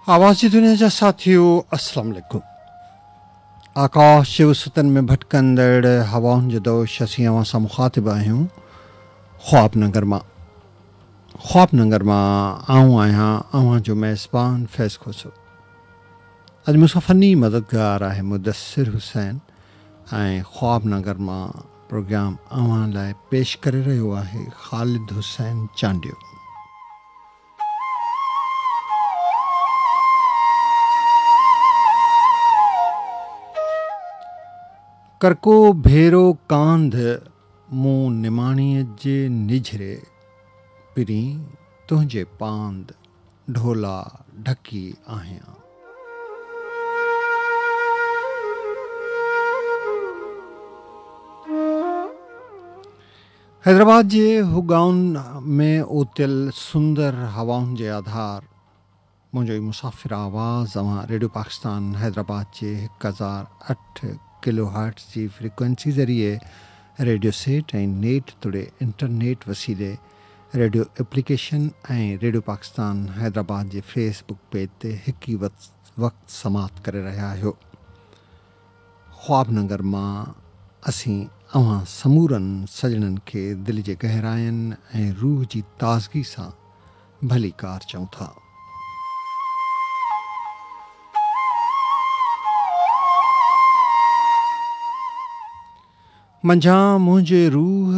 आवाज़ जी दुनिया जा साथियों अस्सलाम वालेकुम। आकाश जे वसतन में भटकंदड़ हवाउनि जो दोष असीं अवां सां मुखातिब आहियूं। ख्वाब नगर मां आऊं आहियां अवां जो मेज़बान फैज़ खोसो। अॼु मूंसां फ़नी मददगार आहे मुदस्सिर हुसैन ऐं ख्वाब नगर मां प्रोग्राम अवां लाइ पेश करे रहियो आहे ख़ालिद हुसैन चांडियो। करको भेरो कांध मूं निमाणीअ जे निझरे पिरी तुंहिंजे पांद ढोला ढकी आहियां। हैदराबाद जे हुगाउनि में ओतियल सुंदर हवाउनि जे आधार मुंहिंजो ई मुसाफ़िर आवाज़ अवां रेडियो पाकिस्तान हैदराबाद जे 1008 किलो हर्ट्ज़ जी फ्रीक्वेंसी ज़रिए रेडियो सेट ऐं नेट तुड़े इंटरनेट वसीले रेडियो एप्लीकेशन ऐं रेडियो पाकिस्तान हैदराबाद जे फेसबुक पेज ते हिकु ई वक़्तु समात करे रहिया आहियो। ख्वाब नगर मां असीं अवां समूरनि सजणनि खे दिलि जे गहराइनि ऐं रूह जी ताज़गी सां भली कार चऊं था। मंझां मुंहिंजे रूह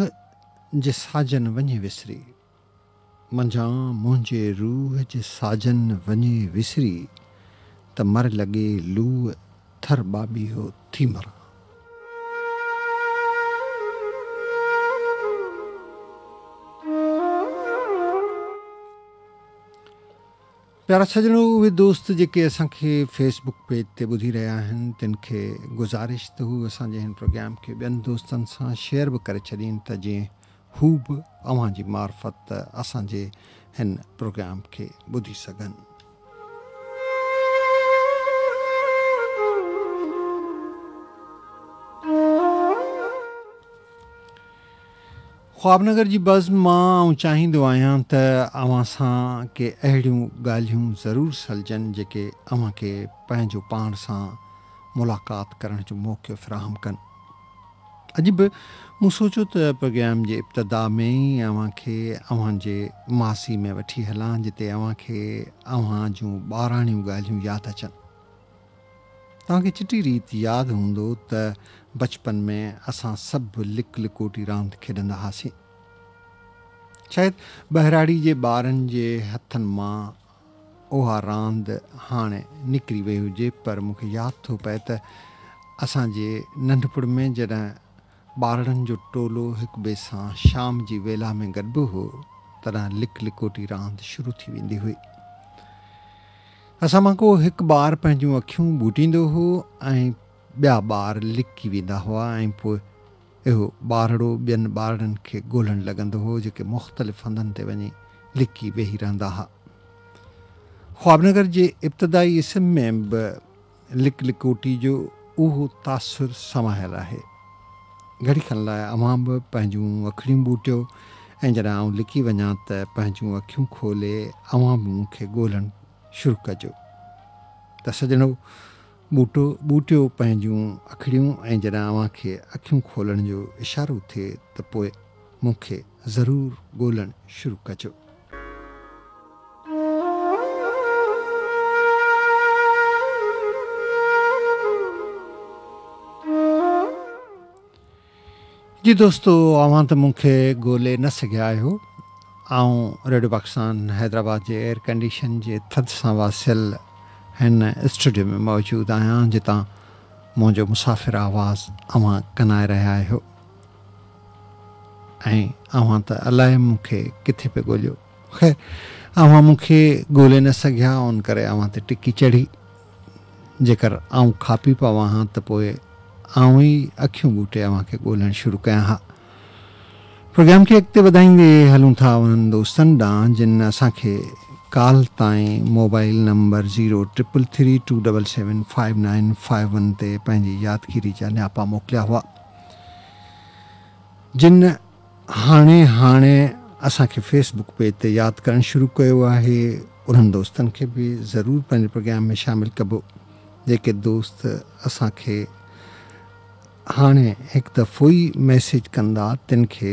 जे साजन वञे विसरी, मंझां मुंहिंजे रूह जे साजन वञे विसरी त मर लॻे लूह थर बाबीहो थी मरां। प्यारा सजणो, उहे दोस्त जेके असांखे फेसबुक पेज ते ॿुधी रहिया आहिनि तिन खे गुज़ारिश त हू असांजे हिन प्रोग्राम खे ॿियनि दोस्तनि सां शेयर बि करे छॾीनि त जीअं हू बि अव्हां जी मार्फत असांजे हिन प्रोग्राम खे ॿुधी सघनि। ख्वाब नगर जी बज़्म मां आऊं चाहींदो आहियां त अव्हां सां के अहिड़ियूं ॻाल्हियूं ज़रूरु सलिजनि जेके अव्हां खे पंहिंजो पाण सां मुलाक़ात करण जो मौक़ो फ़राहम कनि। अॼु बि मूं सोचियो त प्रोग्राम जे इब्तिदा में ई अव्हां खे अव्हां जे मासी में वठी हलां जिते अव्हां खे अव्हां जूं ॿाराणियूं ॻाल्हियूं यादि अचनि। तव्हांखे चिटी रीति यादि हूंदो त बचपन में असां सभु लिक लिकोटी रांदि खेॾंदा हुआसीं। शायदि ॿहिराड़ी जे ॿारनि जे हथनि मां उहा रांदि हाणे निकिरी वई हुजे, पर मूंखे यादि थो पए त असांजे नंढपण में जॾहिं ॿारनि जो टोलो हिक ॿिए सां शाम जी वेला में गॾिबो हो तॾहिं लिक लिकोटी रांदि शुरू थी वेंदी हुई। असां मां को हिकु ॿार पंहिंजूं अखियूं ॿूटींदो हो ऐं ॿिया ॿार लिकी वेंदा हुआ ऐं पोइ इहो ॿारड़ो ॿियनि ॿारनि खे ॻोल्हणु लॻंदो हो जेके मुख़्तलिफ़ हंधनि ते वञी लिकी वेही रहंदा हुआ। ख्वाबनगर जे इब्तिदाई इस्म में बि लिक लिकोटी जो उहो तासुर समायल आहे। घड़ी खन लाइ अव्हां बि पंहिंजूं अखियूं ॿूटियो ऐं जॾहिं आउं लिकी वञा त पंहिंजूं अखियूं खोले अव्हां बि मूंखे ॻोल्हणु शुरू कजो। त सजणो, ॿूटियो पंहिंजूं अखियूं ऐं जॾहिं अव्हां खे अखियूं खोलण जो इशारो थिए त पोइ मूंखे ज़रूरु ॻोल्हणु शुरू कजो। जी दोस्तो, अव्हां त मूंखे ॻोल्हे न सघिया आहियो। आऊं रेडियो पाकिस्तान हैदराबाद जे एयर कंडीशन जे थधि सां वासियल हिन स्टूडियो में मौजूदु आहियां जितां मुंहिंजो मुसाफ़िर आवाज़ अव्हां कनाए रहिया आहियो ऐं अव्हां त अलाए मूंखे किथे पे ॻोल्हियो। ख़ैर, अव्हां मूंखे ॻोल्हे न सघिया, उन करे अव्हां ते टिकी चढ़ी। जेकर आऊं खापी पवां हा त पोइ आऊं ई अखियूं ॿूटे अव्हां खे ॻोल्हणु शुरू कयां हा। प्रोग्राम खे अॻिते वधाईंदे हलूं था उन्हनि दोस्तनि ॾांहुं जिन असांखे काल ताईं मोबाइल नंबर 0332775951 ते पंहिंजी यादगिरी जा न्यापा मोकिलिया हुआ, जिन हाणे असांखे फेसबुक पेज ते यादि करणु शुरू कयो आहे। उन्हनि दोस्तनि खे बि ज़रूरु पंहिंजे प्रोग्राम में शामिलु कबो जेके दोस्त असांखे हाणे हिकु दफ़ो ई मैसेज कंदा तिन खे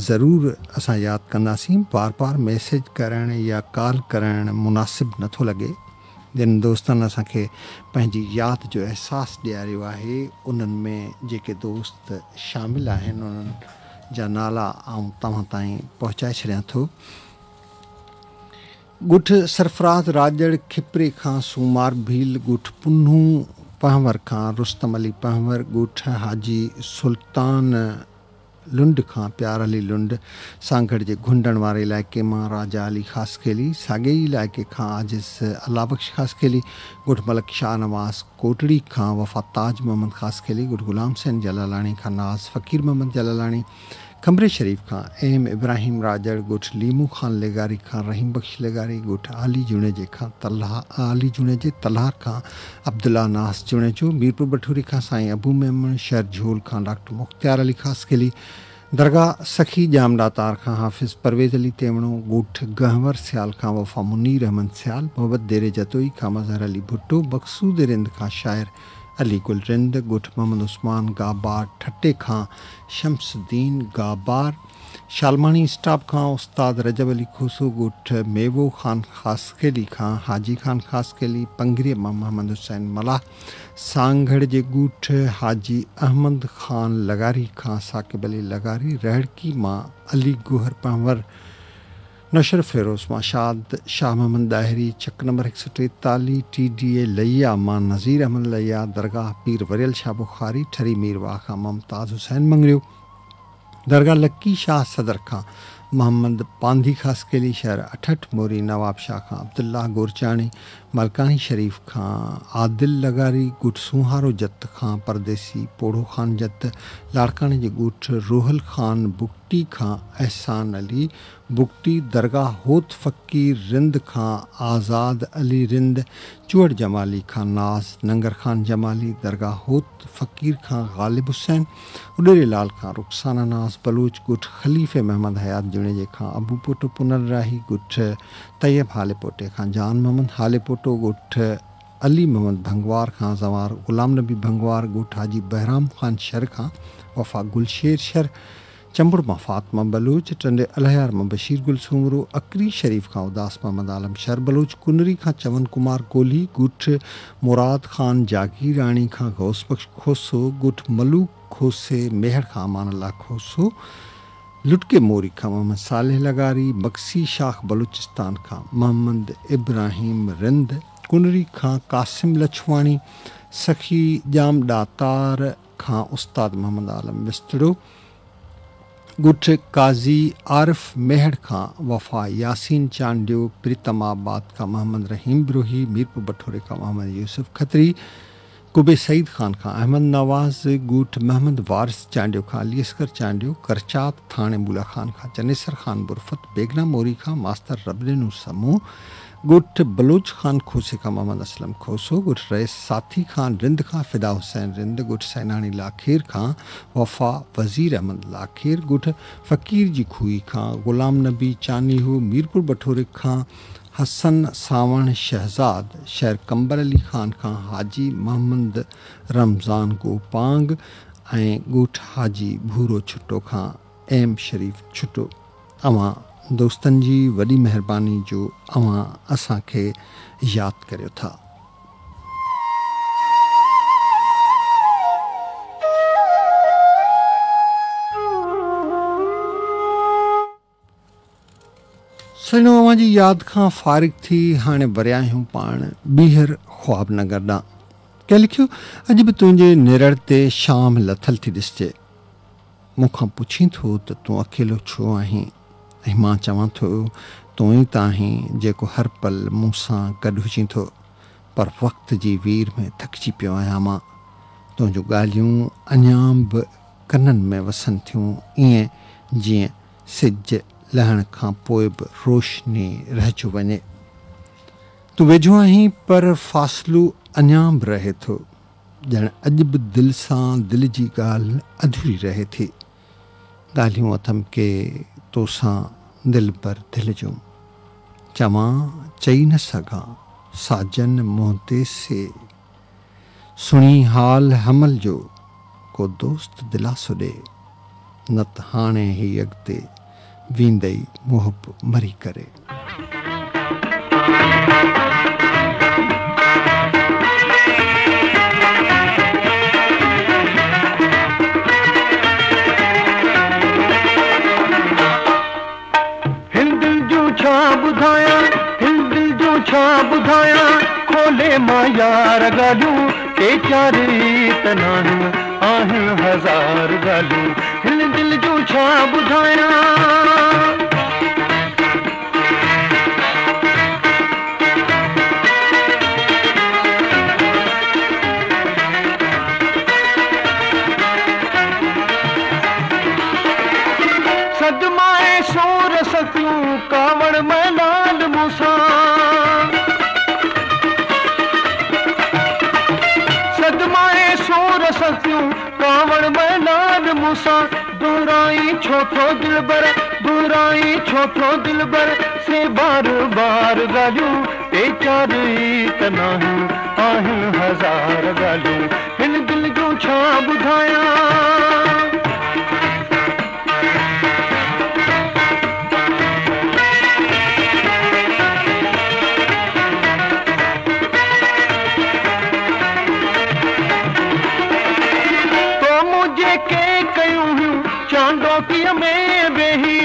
ज़रूरु असां यादि कंदासीं। बार बार मैसेज करणु या कॉल करणु मुनासिबु नथो लॻे। जिन दोस्तनि असांखे पंहिंजी यादि जो अहसासु ॾियारियो आहे उन्हनि में जेके दोस्त शामिलु आहिनि उन्हनि जा नाला आउं तव्हां ताईं पहुचाए छॾियां थो। ॻुठ सरफराज़ राजड़ खिपरे खां सूमार भील, ॻुठ पुन्नू पहवर खां रुस्तम अली पहवर, ॻुठ हाजी सुल्तान लुंड खां प्यार अली लुंड, सांगड़ जे घुंडण वारे इलाइक़े मां राजा अली ख़ासकेली, साॻे इलाइक़े खां आजिज़ अलाबख्श ख़ासकेली, ॻुठ मलक शाह नवाज़ कोटड़ी खां वफ़ा ताज मोहम्मद ख़ासकेली, ॻुठ गुलाम हुसैन जलालाणी खां नाज़ फ़कीर मोहम्मद जलालाणी, खंबरे शरीफ खां एम इब्राहिम राजड़, ॻुठ लीमू खान लेगारी खां रहीम बख्श लेगारी, ॻुठ आली जुणेजे खां आली जुणेजे तलहार खां अब्दुल्ला नास जुणेजो, मीरपुर बठूरी खां साईं अबू मेमन, शहर झोल खां डॉक्टर मुख्तियार अली ख़ासकेली, दरगाह सखी जामदातार खां हाफ़िज़ परवेज़ अली तेवणो, ॻुठ गहवर सियाल खां वफ़ा मुनीर अहमद सियाल, मोहब्बत देरे जतोई खां मज़हर अली भुट्टो, मक़सूद रिंद खां शायर अली गुल रिंद, ॻुठ मोहम्मद उस्मान गाबार ठट्टे खां शमसुद्दीन गाबार, शालमानी स्टाफ खां उस्ताद रजब अली खोसो, ॻुठ मेवो खान ख़ासकेली खां हाजी खान ख़ासकेली, पंगरीअ मां मोहम्मद हुसैन मलाह, सांगड़ जे ॻुठ हाजी अहमद खान लगारी खां साकिब अली लगारी, रहड़की मां अली गुहर पंवर, नशर फिरोज़ मां शाद शाह मोहम्मद दाहिरी, चक नंबर 143, TDA लैया मां नज़ीर अहमद लैया, दरगाह पीर वरियल शाह बुखारी, ठरी मीरवाह खां मुमताज़ हुसैन मंगरियो, दरगाह लक्की शाह सदर खां मोहम्मद पांधी ख़ासकेली, शहर अठठ मोरी नवाब शाह खां अब्दुल्ला गोरचाणी, मलकानी शरीफ खां आदिल लगारी, ॻुठ सुहारो जत खां परदेसी पोड़ो खान जत, लाड़काने जे ॻुठ रोहल खान बुगटी खां एहसान अली बुगटी, दरगाह होत फ़कीर रिंद खां आज़ाद अली रिंद, चुअड़ जमाली खां नाज़ नंगर खान जमाली, दरगाह होत फ़कीर खां ग़ालिब हुसैन, उॾेरे लाल खां रुखसाना नाज़ बलूच, ॻुठ ख़लीफ़े महमद हयात जुणेजे खां अबू पोटो पुनर्राही, ॻुठ तैयब हाले पोटे खां जान मोहम्मद हाले पोटो, ॻुठ अली मोहम्मद भंगवार खां ज़वार ग़ुलाम नबी भंगवार, ॻुठ हाजी बहराम खान शर खां वफ़ा गुलशेर शर, चंबुड़ मां फ़ातिमा बलूच, टंडे अलहयार मां बशीर गुल सूमरो, अकरी शरीफ खां उदास मोहम्मद आलम शर बलूच, कुनरी खां चवन कुमार कोहली, ॻुठ मुराद खान जागीर राणी खां गौस बख्श खोसो, ॻुठ मलूक खोसे मेहर खां अमान अल्लाह खोसो, लुटके मोरी खां मोहम्मद सालेह लगारी, बक्सी शाख बलूचिस्तान खां मोहम्मद इब्राहिम रिंद, कुनरी खां कासिम लछवाणी, सखी जाम दातार खां उस्ताद मोहम्मद आलम विस्तड़ो, ॻुठ काज़ी आरिफ मेहड़ खां वफ़ा यासीन चांडियो, प्रीतमाबाद खां मोहम्मद रहीम ब्रोही, मीरपुर बठोरे खां मोहम्मद यूसुफ खत्री, कुबे सईद खान खां अहमद नवाज़, ॻुठ मोहम्मद वारिस चांडियो खां अली असगर चांडियो, करचात थाणे बुला खान खां चनेसर खान बुरफत, बेगना मोरी खां मास्तर रबलिनू समूह, ॻुठ बलोच खान खोसे खां मोहम्मद असलम खोसो, ॻुठ रईस साथी खान रिंद खां फ़िदा हुसैन रिंद, ॻुठ सैनानी लाखेर खां वफ़ा वज़ीर अहमद लाखेर, ॻुठ फ़कीर जी खूही खां ग़ुलाम नबी चानीहू, मीरपुर बठोरे खां हसन सावण शहज़ाद, शहर कंबर अली खान खां हाजी मोहम्मद रमज़ान गोपांग ऐं ॻुठ हाजी भूरो छुटो खां एम शरीफ छुटो। अवां दोस्तनि जी वॾी महिरबानी जो अवां असांखे यादि करियो था। सुनो अवां जी यादि खां फ़ारिग थी हाणे वरिया आहियूं पाण ॿीहर ख्वाब नगर ॾांहुं। कंहिं लिखियो, अॼु बि तुंहिंजे निरड़ ते शाम लथल थी ॾिसजे, मूंखां पुछी थो त तूं अकेलो छो आहीं, ऐं मां चवां थो तूं ई त आहीं जेको हर पल मूंसां गॾु हुजीं थो, पर वक़्त जी वीर में थकिजी पियो आहियां मां। तुंहिंजूं ॻाल्हियूं अञा बि कननि में वसनि थियूं, ईअं जीअं सिज लहण खां पोइ बि रोशनी रहिजी वञे। तूं वेझो आहीं पर फ़ासिलो अञा बि रहे थो, ॼण अॼु बि दिलि सां दिलि जी ॻाल्हि अधूरी रहे थी। ॻाल्हियूं अथमि के तोसां दिलि पर दिलि जूं, चई न सघां साजन मुंह ते से, सुणी हाल हमल जो को दोस्त दिलासो ॾे, न त हाणे ई अॻिते वेंदई मुहब मरी करे। ॿुधायां खोले मां यार ॻाल्हियूं, टे चारि तनाहियूं आहिनि हज़ार ॻाल्हियूं, हिन दिल जूं छा ॿुधायां। सदमाए सूर सतियूं कावड़ में लाल मूसां, कावड़ में लाल मूसा, दुराई छोटो दिलबर, दुराई छोटो दिलबर से बार बार ॻाल्हियूं, टे चारि तनाहियूं आहिनि हज़ार ॻाल्हियूं, हिन दिल जूं छा ॿुधायां। चांदोकीअ में वेही,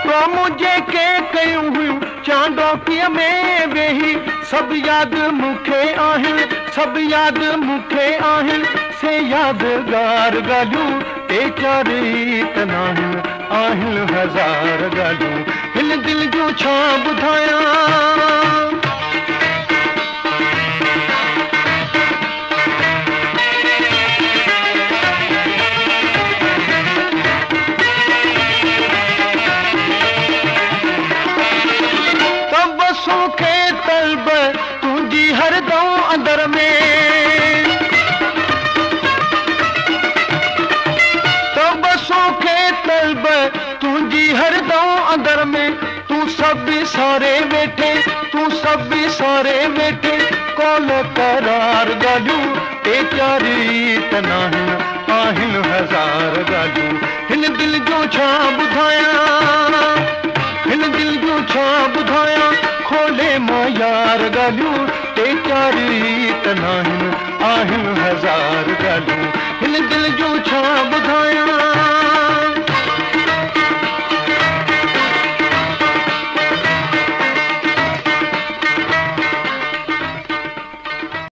तो मुझे के कयूं हुयूं चांदोकीअ में वेही, सब याद मूंखे आहिनि, सब याद मूंखे आहिनि, से यादगार ॻाल्हियूं, टे चारि तनाहियूं आहिनि हज़ार ॻाल्हियूं, हिन दिल जूं छा ॿुधायां। तुंहिंजी हरदम अंदर में, तो बसों के तलब तुंहिंजी हरदम अंदर में, तू सब सारे वेठे, तू सब सारे वेठे, कोल करार ॻाल्हियूं, टे चारि तनाहियूं आहिनि हज़ार ॻाल्हियूं, हिन दिल जो छा ॿुधायां, हिन दिल जो छा ॿुधायां। खोले मां यार ॻाल्हियूं, टे चारि तनाहियूं आहिनि हज़ार ॻाल्हियूं, हिन दिल जूं छा ॿुधायां।